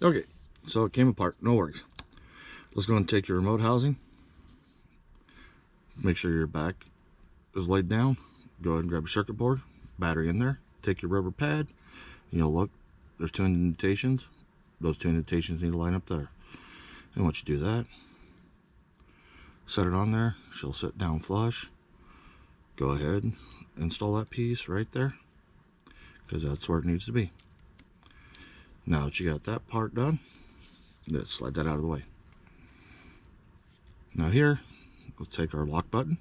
Okay, so it came apart, no worries. Let's go and take your remote housing. Make sure your back is laid down. Go ahead and grab your circuit board, battery in there. Take your rubber pad, and you'll look, there's 2 indentations. Those 2 indentations need to line up there. And once you do that, set it on there. She'll sit down flush. Go ahead and install that piece right there, because that's where it needs to be. Now that you got that part done, let's slide that out of the way. Now here, we'll take our lock button.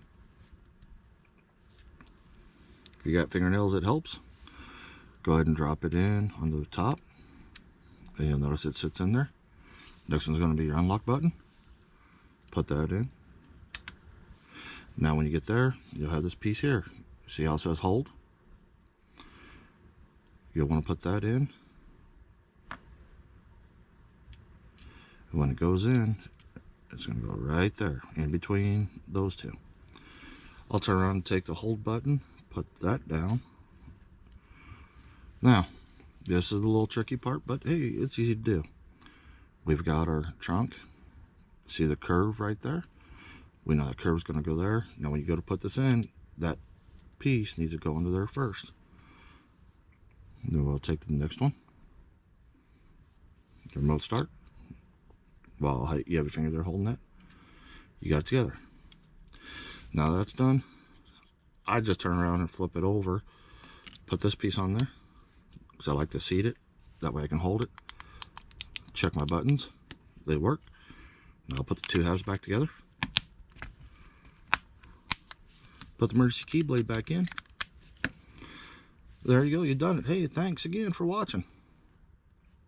If you got fingernails, it helps. Go ahead and drop it in on the top, and you'll notice it sits in there. Next one's going to be your unlock button. Put that in. Now when you get there, you'll have this piece here. See how it says hold? You'll want to put that in. And when it goes in, it's going to go right there in between those two. I'll turn around and take the hold button, put that down. Now, this is the little tricky part, but hey, it's easy to do. We've got our trunk. See the curve right there? We know that curve is going to go there. Now when you go to put this in, that piece needs to go into there first. Then we'll take the next one. The remote start. While you have your finger there holding that, you got it together. Now that's done, I just turn around and flip it over, put this piece on there, because I like to seat it. That way I can hold it. Check my buttons. They work. Now I'll put the 2 halves back together. Put the emergency key blade back in. There you go, you've done it. Hey, thanks again for watching.